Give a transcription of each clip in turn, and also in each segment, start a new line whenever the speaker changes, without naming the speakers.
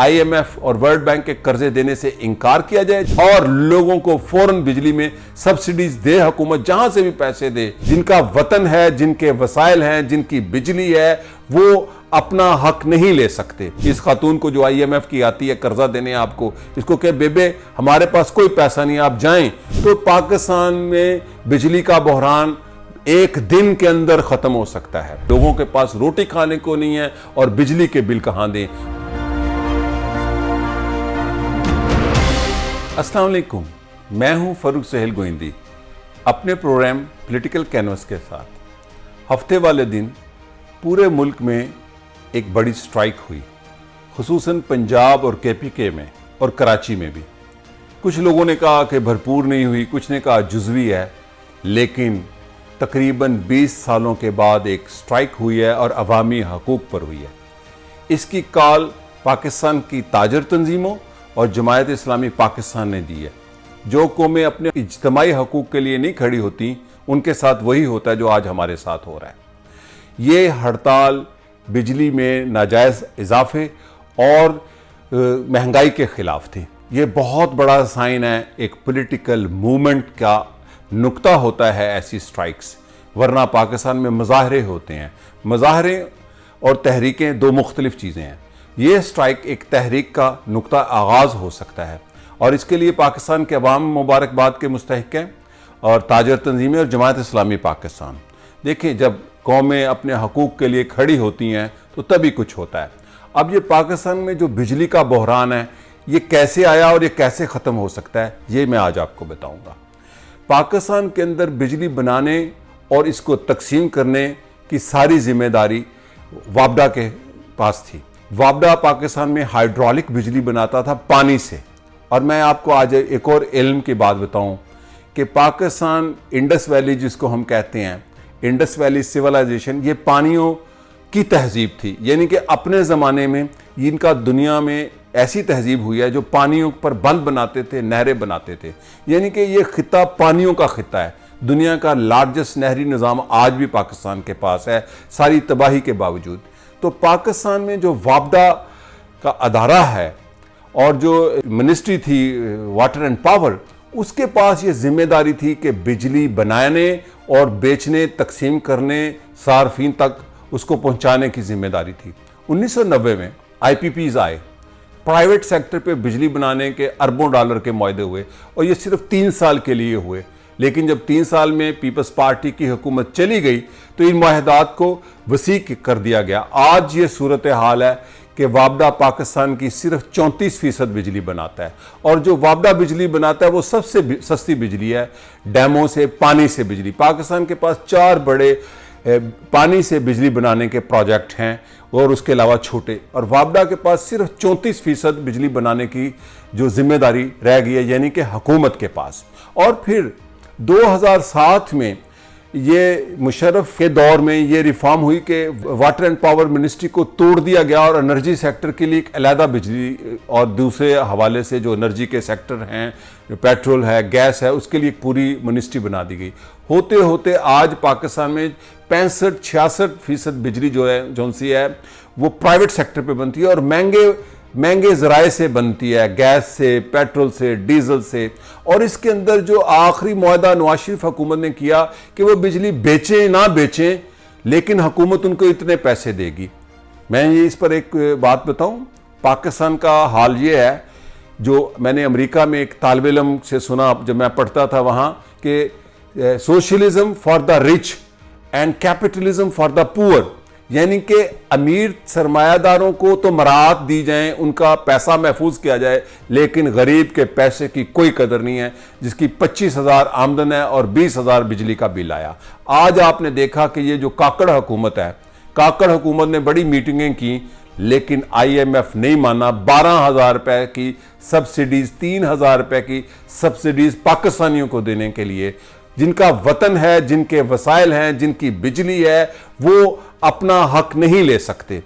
IMF और world bank के कर्जे देने से इनकार किया जाए और लोगों को फौरन बिजली में सब्सिडीज दे हुकूमत, जहां से भी पैसे दे। जिनका वतन है, जिनके वसाइल हैं, जिनकी बिजली है, वो अपना हक नहीं ले सकते। इस खातून को जो आईएमएफ की आती है कर्जा देने आपको, इसको कहे बेबे हमारे पास कोई पैसा नहीं, आप जाएं। तो पाकिस्तान में बिजली का बहरान एक दिन के अंदर खत्म हो सकता है। लोगों के पास रोटी खाने को नहीं है और बिजली के बिल कहां दें। अस्सलाम वालेकुम, मैं हूं फरूक सहेल गोइंदी अपने प्रोग्राम पॉलिटिकल कैनवस के साथ। हफ्ते वाले दिन पूरे मुल्क में एक बड़ी स्ट्राइक हुई, खुसूसन पंजाब और केपीके में और कराची में भी। कुछ लोगों ने कहा कि भरपूर नहीं हुई, कुछ ने कहा जुज़वी है, लेकिन तकरीबन 20 सालों के बाद एक स्ट्राइक हुई है और अवामी हकूक़ पर हुई है। इसकी कॉल पाकिस्तान की ताजर तंजीमों और जमायत इस्लामी पाकिस्तान ने दी है। जो कौमें अपने इज्तिमाई हकूक़ के लिए नहीं खड़ी होती, उनके साथ वही होता है जो आज हमारे साथ हो रहा है। ये हड़ताल बिजली में नाजायज़ इजाफे और महंगाई के ख़िलाफ़ थी। ये बहुत बड़ा साइन है एक पॉलिटिकल मूवमेंट का नुक्ता होता है ऐसी स्ट्राइक्स, वरना पाकिस्तान में मुजाहरे होते हैं। मुजाहरे और तहरीकें दो मुख्तलिफ चीज़ें हैं। ये स्ट्राइक एक तहरीक का नुक्ता आगाज़ हो सकता है और इसके लिए पाकिस्तान के अवाम मुबारकबाद के मुस्तहिक़ हैं और ताजर तंजीमें और जमायत इस्लामी पाकिस्तान। देखिए, जब कौमें अपने हकूक़ के लिए खड़ी होती हैं तो तभी कुछ होता है। अब ये पाकिस्तान में जो बिजली का बहरान है, ये कैसे आया और ये कैसे ख़त्म हो सकता है, ये मैं आज आपको बताऊँगा। पाकिस्तान के अंदर बिजली बनाने और इसको तकसीम करने की सारी जिम्मेदारी वापडा के पास थी। वापडा पाकिस्तान में हाइड्रोलिक बिजली बनाता था पानी से। और मैं आपको आज एक और इल्म की बात बताऊं कि पाकिस्तान इंडस वैली जिसको हम कहते हैं, इंडस वैली सिविलाइजेशन, ये पानियों की तहजीब थी। यानी कि अपने ज़माने में इनका दुनिया में ऐसी तहजीब हुई है जो पानियों पर बंद बनाते थे, नहरें बनाते थे। यानी कि ये खिता पानियों का खिता है। दुनिया का लार्जेस्ट नहरी निज़ाम आज भी पाकिस्तान के पास है, सारी तबाही के बावजूद। तो पाकिस्तान में जो वापडा का अदारा है और जो मिनिस्ट्री थी वाटर एंड पावर, उसके पास ये जिम्मेदारी थी कि बिजली बनाने और बेचने, तकसीम करने, सार्फिन तक उसको पहुंचाने की जिम्मेदारी थी। 1990 में IPPs आए, प्राइवेट सेक्टर पे बिजली बनाने के अरबों डॉलर के मुआहदे हुए और ये सिर्फ 3 साल के लिए हुए। लेकिन जब 3 साल में पीपल्स पार्टी की हुकूमत चली गई तो इन मुआहदात को वसी कर दिया गया। आज ये सूरत हाल है कि वापडा पाकिस्तान की सिर्फ 34% बिजली बनाता है और जो वापडा बिजली बनाता है वो सबसे सस्ती बिजली है, डैमों से, पानी से बिजली। पाकिस्तान के पास 4 बड़े पानी से बिजली बनाने के प्रोजेक्ट हैं और उसके अलावा छोटे, और वापडा के पास सिर्फ 34% बिजली बनाने की जो जिम्मेदारी रह गई है, यानी कि हुकूमत के पास। और फिर 2007 में ये मुशर्रफ के दौर में ये रिफॉर्म हुई कि वाटर एंड पावर मिनिस्ट्री को तोड़ दिया गया और एनर्जी सेक्टर के लिए एक अलहदा बिजली और दूसरे हवाले से जो एनर्जी के सेक्टर हैं, पेट्रोल है, गैस है, उसके लिए एक पूरी मिनिस्ट्री बना दी गई। होते होते आज पाकिस्तान में 65-66% बिजली जो है जोनसी है वो प्राइवेट सेक्टर पे बनती है और महंगे ज़राए से बनती है, गैस से, पेट्रोल से, डीजल से। और इसके अंदर जो आखिरी मुआहदा नवाज शरीफ हुकूमत ने किया कि वो बिजली बेचें ना बेचें, लेकिन हुकूमत उनको इतने पैसे देगी। मैं ये इस पर एक बात बताऊं, पाकिस्तान का हाल ये है, जो मैंने अमेरिका में एक तालिब इल्म से सुना जब मैं पढ़ता था वहाँ, कि socialism for the rich and capitalism for the poor, यानी कि अमीर सरमायादारों को तो मराहत दी जाए, उनका पैसा महफूज किया जाए, लेकिन गरीब के पैसे की कोई कदर नहीं है, जिसकी 25,000 आमदन है और 20,000 बिजली का बिल आया। आज आपने देखा कि ये जो काकड़ हुकूमत है, काकड़ हुकूमत ने बड़ी मीटिंगें की, लेकिन IMF नहीं माना। 12,000 रुपए की सब्सिडीज, 3,000 रुपए की सब्सिडीज पाकिस्तानियों को देने के लिए, जिनका वतन है, जिनके वसाइल हैं, जिनकी बिजली है, वो अपना हक नहीं ले सकते।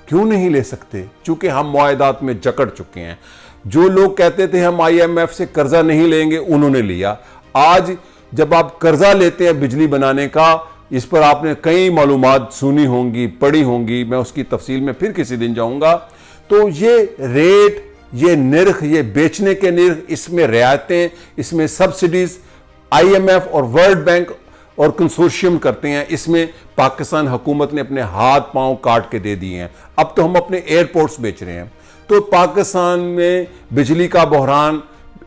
क्यों नहीं ले सकते? चूंकि हम मुआहदात में जकड़ चुके हैं। जो लोग कहते थे हम IMF से कर्जा नहीं लेंगे, उन्होंने लिया। आज जब आप कर्जा लेते हैं बिजली बनाने का, इस पर आपने कई मालूमात सुनी होंगी, पढ़ी होंगी, मैं उसकी तफसील में फिर किसी दिन जाऊंगा। तो ये रेट, ये निर्ख, ये बेचने के निर्ख, इसमें रियायतें, इसमें सब्सिडीज IMF और वर्ल्ड बैंक और कंसोर्शियम करते हैं। इसमें पाकिस्तान हुकूमत ने अपने हाथ पांव काट के दे दिए हैं। अब तो हम अपने एयरपोर्ट्स बेच रहे हैं। तो पाकिस्तान में बिजली का बहरान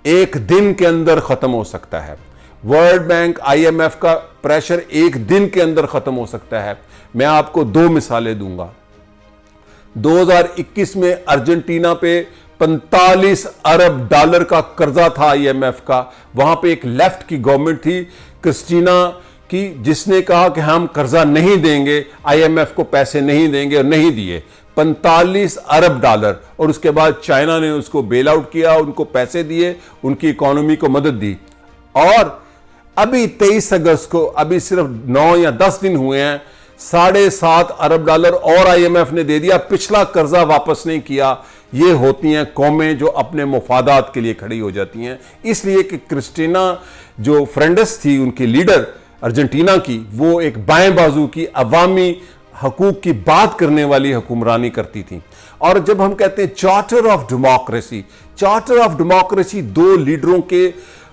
एक दिन के अंदर खत्म हो सकता है। वर्ल्ड बैंक, IMF का प्रेशर एक दिन के अंदर खत्म हो सकता है। मैं आपको 2 मिसालें दूंगा। 2021 में अर्जेंटीना पे 45 अरब डॉलर का कर्जा था IMF का। वहां पे एक लेफ्ट की गवर्नमेंट थी, क्रिस्टीना की, जिसने कहा कि हम कर्जा नहीं देंगे, IMF को पैसे नहीं देंगे, और नहीं दिए 45 अरब डॉलर। और उसके बाद चाइना ने उसको बेल आउट किया, उनको पैसे दिए, उनकी इकोनॉमी को मदद दी। और अभी 23 अगस्त को, अभी सिर्फ 9 या 10 दिन हुए हैं, 7.5 अरब डॉलर और IMF ने दे दिया, पिछला कर्जा वापस नहीं किया। ये होती हैं कौमें जो अपने मुफादात के लिए खड़ी हो जाती हैं। इसलिए कि क्रिस्टीना जो फ्रेंडस थी, उनकी लीडर अर्जेंटीना की, वो एक बाएं बाजू की अवामी हकूक की बात करने वाली हुक्मरानी करती थी। और जब हम कहते हैं charter of democracy, charter of democracy 2 लीडरों के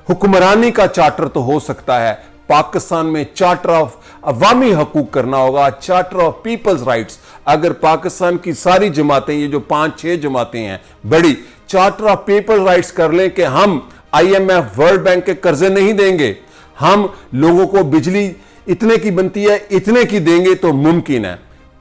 हुक्मरानी का चार्टर तो हो सकता है। पाकिस्तान में चार्टर ऑफ अवामी हकूक करना होगा, चार्टर ऑफ पीपल्स राइट्स। अगर पाकिस्तान की सारी जमातें, ये जो 5-6 जमातें हैं बड़ी, चार्टर ऑफ पीपल्स राइट्स कर लें कि हम IMF, वर्ल्ड बैंक के कर्जे नहीं देंगे, हम लोगों को बिजली इतने की बनती है इतने की देंगे, तो मुमकिन है।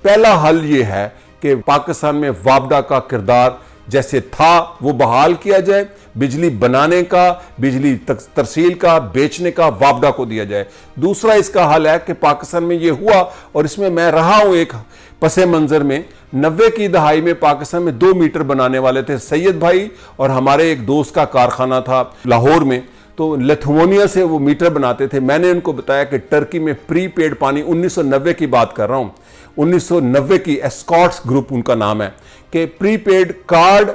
पहला हल यह है कि पाकिस्तान में वापडा का किरदार जैसे था वो बहाल किया जाए। बिजली बनाने का, बिजली तरसील का, बेचने का वापडा को दिया जाए। दूसरा इसका हल है कि पाकिस्तान में ये हुआ, और इसमें मैं रहा हूं एक पसे मंजर में। 90 की दहाई में पाकिस्तान में 2 मीटर बनाने वाले थे सैयद भाई, और हमारे एक दोस्त का कारखाना था लाहौर में। तो लिथुआनिया से वो मीटर बनाते थे। मैंने उनको बताया कि टर्की में प्रीपेड पानी, 1990 की बात कर रहा हूं, 1990 की, एस्कॉट्स ग्रुप उनका नाम है, कि प्रीपेड कार्ड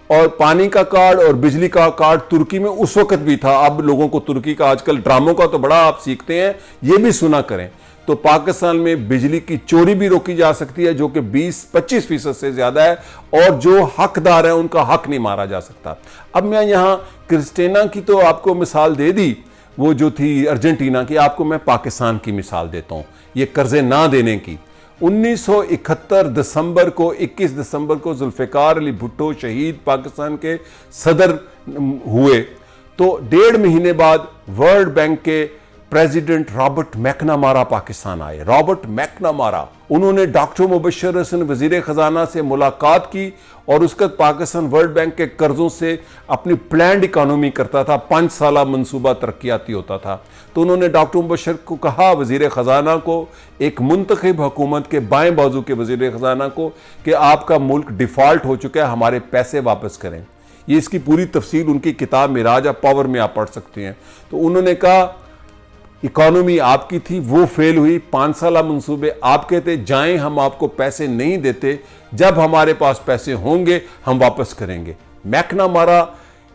और पानी का कार्ड और बिजली का कार्ड तुर्की में उस वक्त भी था। अब लोगों को तुर्की का आजकल ड्रामों का तो बड़ा आप सीखते हैं, ये भी सुना करें। तो पाकिस्तान में बिजली की चोरी भी रोकी जा सकती है, जो कि 20-25% से ज्यादा है, और जो हकदार है उनका हक नहीं मारा जा सकता। अब मैं यहां क्रिस्टीना की तो आपको मिसाल दे दी, वो जो थी अर्जेंटीना की। आपको मैं पाकिस्तान की मिसाल देता हूं, ये कर्जे ना देने की। 1971 दिसंबर को, 21 दिसंबर को जुल्फिकार अली भुट्टो शहीद पाकिस्तान के सदर हुए। तो 1.5 महीने बाद वर्ल्ड बैंक के प्रेसिडेंट रॉबर्ट मैकनामारा पाकिस्तान आए। रॉबर्ट मैकनामारा, उन्होंने डॉक्टर मुबशर हसन वजीर खजाना से मुलाकात की, और उसके बाद पाकिस्तान वर्ल्ड बैंक के कर्जों से अपनी प्लान्ड इकोनॉमी करता था। 5 साला मंसूबा तरक्याती होता था। तो उन्होंने डॉक्टर मुबशर को कहा, वजीर खजाना को, एक मुंतखब हुकूमत के बाएं बाजू के वजीर खजाना को, कि आपका मुल्क डिफॉल्ट हो चुका है, हमारे पैसे वापस करें। ये इसकी पूरी तफसील उनकी किताब मिराज ऑफ पावर में आप पढ़ सकते हैं। तो उन्होंने कहा इकोनॉमी आपकी थी, वो फेल हुई, 5 साला मंसूबे आपके थे, जाएं, हम आपको पैसे नहीं देते, जब हमारे पास पैसे होंगे हम वापस करेंगे। मैकनामारा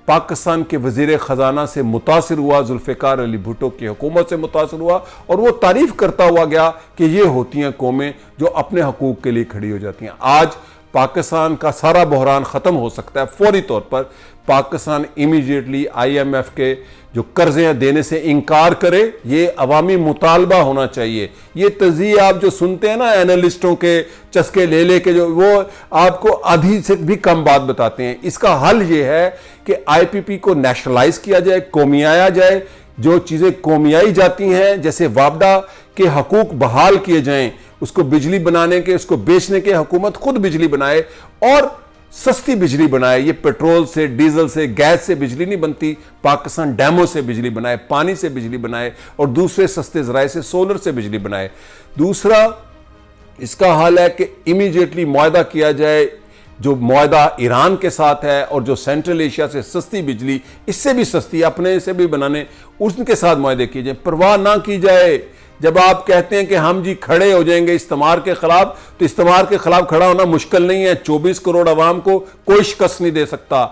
पाकिस्तान के वजीर खजाना से मुतासिर हुआ, जुल्फिकार अली भुट्टो की हुकूमत से मुतासिर हुआ, और वो तारीफ करता हुआ गया कि ये होती हैं कौमें जो अपने हकूक के लिए खड़ी हो जाती हैं। आज पाकिस्तान का सारा बहरान ख़त्म हो सकता है फौरी तौर पर। पाकिस्तान इमीडिएटली IMF के जो कर्जे देने से इनकार करे, ये अवामी मुतालबा होना चाहिए। ये तज़िये आप जो सुनते हैं ना एनालिस्टों के चस्के ले ले के, जो वो आपको आधी से भी कम बात बताते हैं। इसका हल ये है कि IPP को नेशनलाइज किया जाए, कौमियाया जाए। जो चीज़ें कौमियाई जाती हैं, जैसे वापडा के हकूक बहाल किए जाएं, उसको बिजली बनाने के, उसको बेचने के, हुकूमत खुद बिजली बनाए और सस्ती बिजली बनाए। ये पेट्रोल से, डीजल से, गैस से बिजली नहीं बनती। पाकिस्तान डैमों से बिजली बनाए, पानी से बिजली बनाए, और दूसरे सस्ते जराए से, सोलर से बिजली बनाए। दूसरा इसका हाल है कि इमीडिएटली मुआहदा किया जाए, जो मुआहदा ईरान के साथ है, और जो सेंट्रल एशिया से सस्ती बिजली, इससे भी सस्ती अपने से भी बनाने, उनके साथ मुआहदे किए जाए। परवाह ना की जाए। जब आप कहते हैं कि हम जी खड़े हो जाएंगे इस्तेमार के खिलाफ, तो इस्तेमार के खिलाफ खड़ा होना मुश्किल नहीं है। 24 करोड़ अवाम को कोई शिकस्त नहीं दे सकता।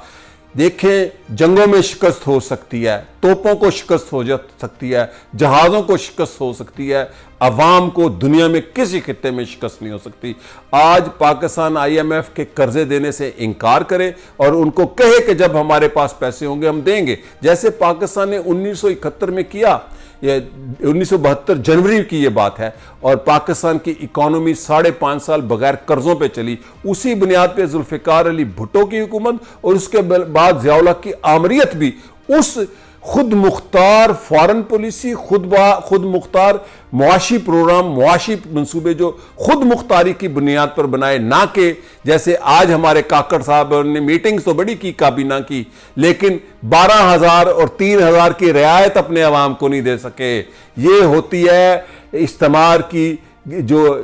देखें, जंगों में शिकस्त हो सकती है, तोपों को शिकस्त हो जा सकती है, जहाज़ों को शिकस्त हो सकती है, अवाम को दुनिया में किसी खित्ते में शिकस्त नहीं हो सकती। आज पाकिस्तान IMF के कर्जे देने से इनकार करे और उनको कहे कि जब हमारे पास पैसे होंगे हम देंगे, जैसे पाकिस्तान ने 1971 में किया। ये 1972 जनवरी की ये बात है और पाकिस्तान की इकोनॉमी 5.5 साल बगैर कर्जों पे चली। उसी बुनियाद पे जुल्फिकार अली भुट्टो की हुकूमत और उसके बाद ज़ियाउल हक की आमरीत भी उस खुद मुख्तार फॉरेन पॉलिसी, खुद मुख्तार मुआशी प्रोग्राम, मुआशी मंसूबे जो खुद मुख्तारी की बुनियाद पर बनाए, ना कि जैसे आज हमारे काकड़ साहब ने मीटिंग्स तो बड़ी की, काबीना की, लेकिन 12,000 और 3,000 की रियायत अपने अवाम को नहीं दे सके। ये होती है इस्तेमार की जो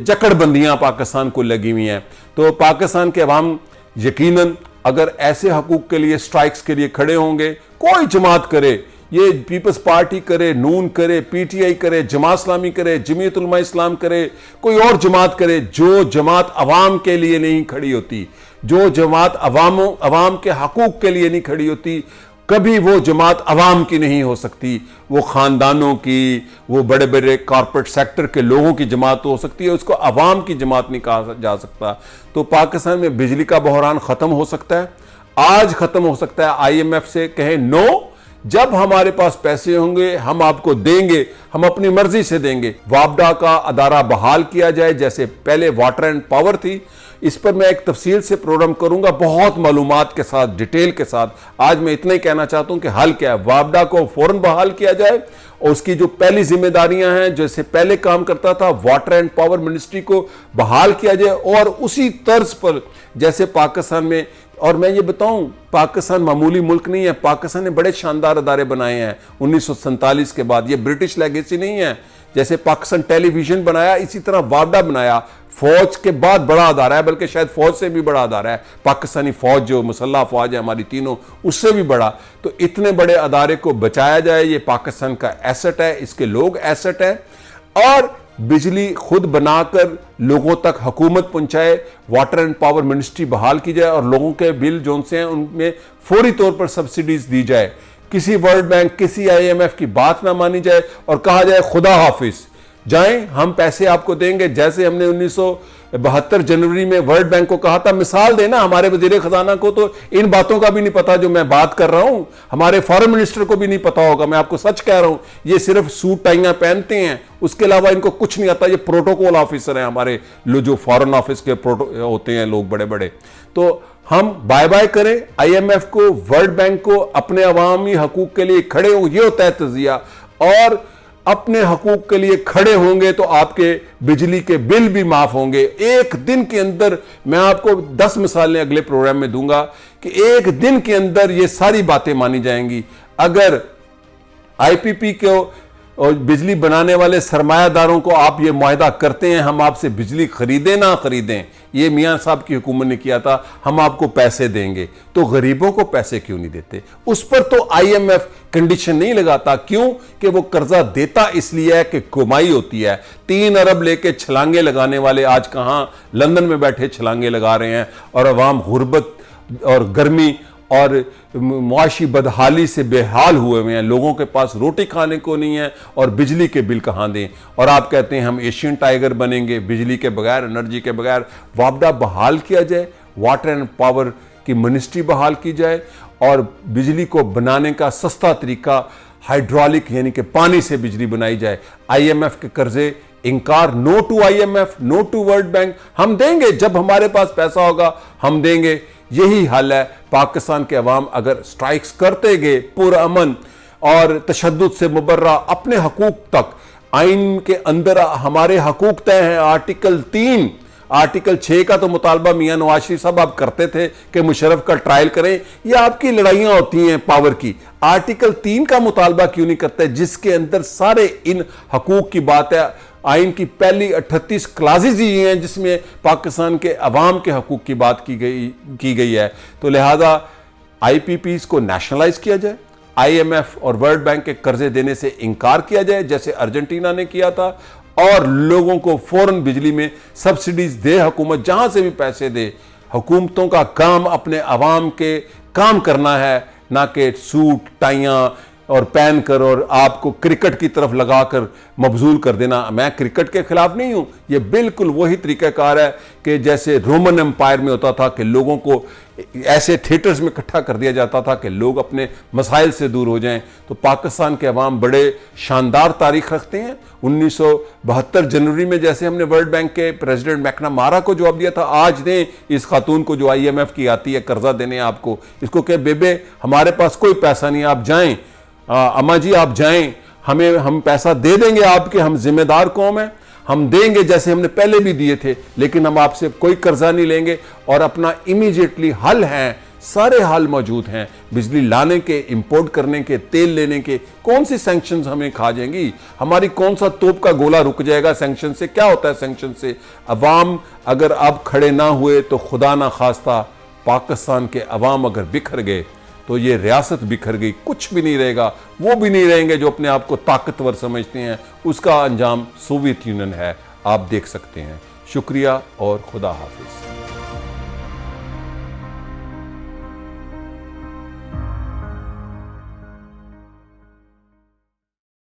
जकड़बंदियां पाकिस्तान को लगी हुई हैं। तो पाकिस्तान के अवाम यकीनन अगर ऐसे हकूक के लिए, स्ट्राइक्स के लिए खड़े होंगे, कोई जमात करे, ये पीपल्स पार्टी करे, नून करे, PTI करे, जमात इस्लामी करे, जमीयत उलमा इस्लाम करे, कोई और जमात करे, जो जमात अवाम के लिए नहीं खड़ी होती, जो जमात अवाम के हकूक के लिए नहीं खड़ी होती, कभी वो जमात अवाम की नहीं हो सकती। वो खानदानों की, वो बड़े बड़े कॉरपोरेट सेक्टर के लोगों की जमात हो सकती है, उसको अवाम की जमात नहीं कहा जा सकता। तो पाकिस्तान में बिजली का बहरान ख़त्म हो सकता है, आज ख़त्म हो सकता है। IMF से कहें नो, जब हमारे पास पैसे होंगे हम आपको देंगे, हम अपनी मर्जी से देंगे। वापडा का अदारा बहाल किया जाए जैसे पहले वाटर एंड पावर थी। इस पर मैं एक तफसील से प्रोग्राम करूंगा, बहुत मालूमात के साथ, डिटेल के साथ। आज मैं इतना ही कहना चाहता हूं कि हल क्या है। वापडा को फौरन बहाल किया जाए और उसकी जो पहली जिम्मेदारियां हैं, जैसे पहले काम करता था, वाटर एंड पावर मिनिस्ट्री को बहाल किया जाए और उसी तर्ज पर जैसे पाकिस्तान में। और मैं ये बताऊं, पाकिस्तान मामूली मुल्क नहीं है, पाकिस्तान ने बड़े शानदार अदारे बनाए हैं 1947 के बाद। ये ब्रिटिश लेगेसी नहीं है। जैसे पाकिस्तान टेलीविजन बनाया, इसी तरह वापडा बनाया। फौज के बाद बड़ा अदारा है, बल्कि शायद फौज से भी बड़ा अदारा है। पाकिस्तानी फौज जो मुसल्लह फौज है हमारी तीनों, उससे भी बड़ा। तो इतने बड़े अदारे को बचाया जाए, ये पाकिस्तान का एसेट है, इसके लोग एसेट है। और बिजली खुद बनाकर लोगों तक हुकूमत पहुंचाए, वाटर एंड पावर मिनिस्ट्री बहाल की जाए और लोगों के बिल जो से हैं उनमें फौरी तौर पर सब्सिडीज दी जाए। किसी वर्ल्ड बैंक, किसी IMF की बात ना मानी जाए और कहा जाए खुदा हाफिज, जाएं हम पैसे आपको देंगे। जैसे हमने 1972 जनवरी में वर्ल्ड बैंक को कहा था, मिसाल देना हमारे वजीर खजाना को तो इन बातों का भी नहीं पता जो मैं बात कर रहा हूं, हमारे फॉरेन मिनिस्टर को भी नहीं पता होगा। मैं आपको सच कह रहा हूं, ये सिर्फ सूट टाइयां पहनते हैं, उसके अलावा इनको कुछ नहीं आता। ये प्रोटोकॉल ऑफिसर हैं हमारे, जो फॉरेन ऑफिस के होते हैं लोग बड़े बड़े। तो हम बाय बाय करें IMF को, वर्ल्ड बैंक को, अपने अवामी हकूक के लिए खड़े हो, ये होता है तजिया। और अपने हकूक के लिए खड़े होंगे तो आपके बिजली के बिल भी माफ होंगे। एक दिन के अंदर, मैं आपको 10 मिसालें अगले प्रोग्राम में दूंगा कि एक दिन के अंदर ये सारी बातें मानी जाएंगी। अगर IPP को और बिजली बनाने वाले सरमायादारों को आप ये मुआहदा करते हैं, हम आपसे बिजली खरीदें ना खरीदें, ये मियां साहब की हुकूमत ने किया था, हम आपको पैसे देंगे, तो गरीबों को पैसे क्यों नहीं देते? उस पर तो IMF कंडीशन नहीं लगाता। क्यों? कि वो कर्जा देता इसलिए है कि कमाई होती है। 3 अरब लेके छलांगे लगाने वाले आज कहां लंदन में बैठे छलांगे लगा रहे हैं और अवाम गुर्बत और गर्मी और मुआशी बदहाली से बेहाल हुए हुए हैं। लोगों के पास रोटी खाने को नहीं है और बिजली के बिल कहां दें। और आप कहते हैं हम एशियन टाइगर बनेंगे बिजली के बगैर, एनर्जी के बगैर। वापडा बहाल किया जाए, वाटर एंड पावर की मिनिस्ट्री बहाल की जाए और बिजली को बनाने का सस्ता तरीका हाइड्रोलिक यानी कि पानी से बिजली बनाई जाए। IMF के कर्जे इंकार, no to IMF, no to world bank. हम देंगे जब हमारे पास पैसा होगा, हम देंगे। यही हल है। पाकिस्तान के अवाम अगर स्ट्राइक्स करते गए पुरअमन और तशद्दुद से मुबर्रा अपने हकूक तक, आइन के अंदर हमारे हकूक तय हैं। आर्टिकल 3, आर्टिकल 6 का तो मुतालबा मियां नवाज शरीफ साहब आप करते थे कि मुशर्रफ का ट्रायल करें। ये आपकी लड़ाइयां होती हैं पावर की। आर्टिकल 3 का मुतालबा क्यों नहीं करते, जिसके अंदर सारे इन हकूक की बात है। आइन की पहली 38 क्लासेज ही हैं जिसमें पाकिस्तान के अवाम के हकूक की बात की गई है। तो लिहाजा IPPs को नेशनलाइज किया जाए, IMF और वर्ल्ड बैंक के कर्जे देने से इनकार किया जाए जैसे अर्जेंटीना ने किया था, और लोगों को फौरन बिजली में सब्सिडीज दे हुकूमत, जहां से भी पैसे दे। हुकूमतों का काम अपने अवाम के काम करना है, ना कि सूट टाइयाँ और पहन कर और आपको क्रिकेट की तरफ लगाकर मबजूल कर देना। मैं क्रिकेट के खिलाफ नहीं हूं, ये बिल्कुल वही तरीक़ाकार है कि जैसे रोमन एम्पायर में होता था कि लोगों को ऐसे थिएटर्स में इकट्ठा कर दिया जाता था कि लोग अपने मसाइल से दूर हो जाएं। तो पाकिस्तान के अवाम बड़े शानदार तारीख रखते हैं। 1972 जनवरी में जैसे हमने वर्ल्ड बैंक के प्रेसिडेंट मैकनामारा को जवाब दिया था, आज दें इस खातून को जो IMF की आती है कर्जा देने आपको, इसको कहे बेबे हमारे पास कोई पैसा नहीं, आप जाएं, अम्मा जी आप जाएं, हम पैसा दे देंगे आपके, हम जिम्मेदार कौम हैं, हम देंगे जैसे हमने पहले भी दिए थे, लेकिन हम आपसे कोई कर्जा नहीं लेंगे। और अपना इमीडिएटली हल हैं, सारे हल मौजूद हैं, बिजली लाने के, इंपोर्ट करने के, तेल लेने के। कौन सी सैंक्शंस हमें खा जाएंगी, हमारी कौन सा तोप का गोला रुक जाएगा सैंक्शन से? क्या होता है सैंक्शन से? अवाम अगर अब खड़े ना हुए तो खुदा ना खास्ता पाकिस्तान के अवाम अगर बिखर गए तो ये रियासत बिखर गई, कुछ भी नहीं रहेगा। वो भी नहीं रहेंगे जो अपने आप को ताकतवर समझते हैं, उसका अंजाम सोवियत यूनियन है, आप देख सकते हैं। शुक्रिया और खुदा हाफिज।